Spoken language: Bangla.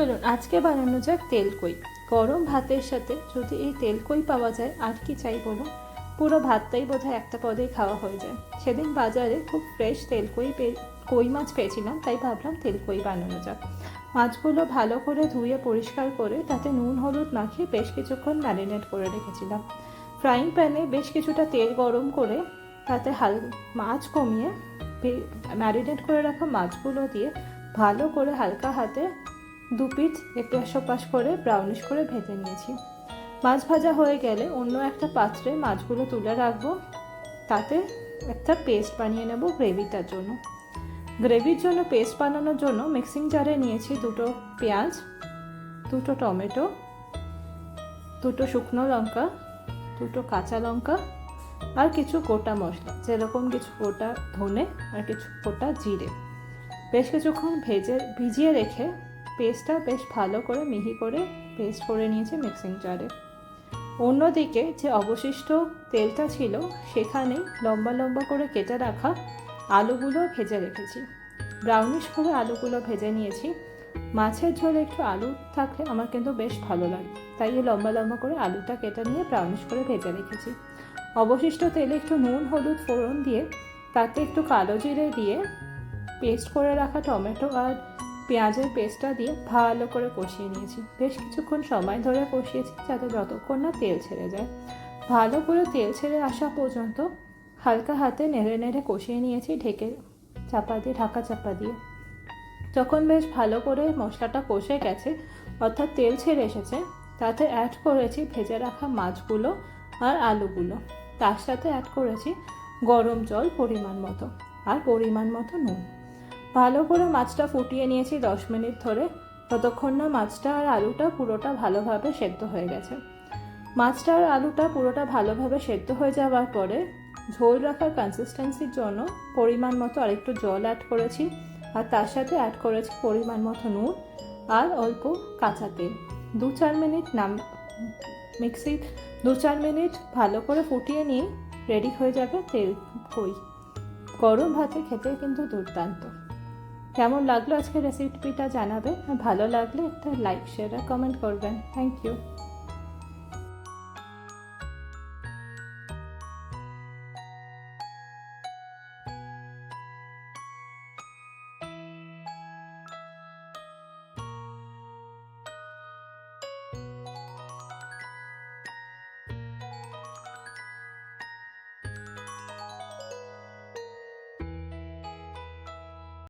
চলুন আজকে বানানো যাক তেলকই। গরম ভাতের সাথে যদি এই তেলকই পাওয়া যায় আর কি চাই বলুন। পুরো ভাতটাই বোধহয় একটা পদেই খাওয়া হয়ে যায়। সেদিন বাজারে খুব ফ্রেশ কই মাছ পেয়েছিলাম, তাই ভাবলাম তেলকই বানানো যাক। মাছগুলো ভালো করে ধুয়ে পরিষ্কার করে তাতে নুন হলুদ মাখিয়ে বেশ কিছুক্ষণ ম্যারিনেট করে রেখেছিলাম। ফ্রাইং প্যানে বেশ কিছুটা তেল গরম করে তাতে মাছ কমিয়ে ম্যারিনেট করে রাখা মাছগুলো দিয়ে ভালো করে হালকা হাতে দুপিঠ এপাশ ওপাশ করে ব্রাউনিশ করে ভেজে নিয়েছি। মাছ ভাজা হয়ে গেলে অন্য একটা পাত্রে মাছগুলো তুলে রাখবো। তাতে একটা পেস্ট বানিয়ে নেব গ্রেভিটার জন্য। গ্রেভির জন্য পেস্ট বানানোর জন্য মিক্সিং জারে নিয়েছি 2 পেঁয়াজ, 2 টমেটো, 2 শুকনো লঙ্কা, 2 কাঁচা লঙ্কা আর কিছু গোটা মশলা, যেরকম কিছু গোটা ধনে আর কিছু গোটা জিরে। বেশ কিছুক্ষণ ভিজিয়ে রেখে পেস্টটা বেশ ভালো করে মিহি করে পেস্ট করে নিয়েছি মিক্সিং জারে। অন্যদিকে যে অবশিষ্ট তেলটা ছিল সেখানে লম্বা লম্বা করে কেটে রাখা আলুগুলো ভেজে রেখেছি। ব্রাউনিশ করে আলুগুলো ভেজে নিয়েছি। মাছের ঝোলে একটু আলু থাকলে আমার কিন্তু বেশ ভালো লাগে, তাই এই লম্বা লম্বা করে আলুটা কেটে নিয়ে ব্রাউনিশ করে ভেজে রেখেছি। অবশিষ্ট তেলে একটু নুন হলুদ ফোড়ন দিয়ে তাতে একটু কালো জিরে দিয়ে পেস্ট করে রাখা টমেটো আর পেঁয়াজের পেস্টটা দিয়ে ভালো করে কষিয়ে নিয়েছি। বেশ কিছুক্ষণ সময় ধরে কষিয়েছি যাতে যতক্ষণ না তেল ছেড়ে যায়। ভালো করে তেল ছেড়ে আসা পর্যন্ত হালকা হাতে নেড়ে নেড়ে কষিয়ে নিয়েছি ঢাকা চাপা দিয়ে। যখন বেশ ভালো করে মশলাটা কষে গেছে অর্থাৎ তেল ছেড়ে এসেছে, তাতে অ্যাড করেছি ভেজে রাখা মাছগুলো আর আলুগুলো। তার সাথে অ্যাড করেছি গরম জল পরিমাণ মতো আর পরিমাণ মতো নুন। ভালো করে মাছটা ফুটিয়ে নিয়েছি 10 মিনিট ধরে, ততক্ষণ না মাছটা আর আলুটা পুরোটা ভালোভাবে সেদ্ধ হয়ে গেছে। মাছটা আর আলুটা পুরোটা ভালোভাবে সেদ্ধ হয়ে যাওয়ার পরে ঝোল রাখার কনসিস্টেন্সির জন্য পরিমাণ মতো আরেকটু জল অ্যাড করেছি আর তার সাথে অ্যাড করেছি পরিমাণ মতো নুন আর অল্প কাঁচা তেল। 2-4 মিনিট মিক্সি 2-4 মিনিট ভালো করে ফুটিয়ে নিয়ে রেডি হয়ে যাবে তেলকই। গরম ভাতে খেতে কিন্তু দুর্দান্ত। কেমন লাগলো আজকের রেসিপিটা জানাবে, আর ভালো লাগলে একটা লাইক শেয়ার আর কমেন্ট করবেন। Thank you.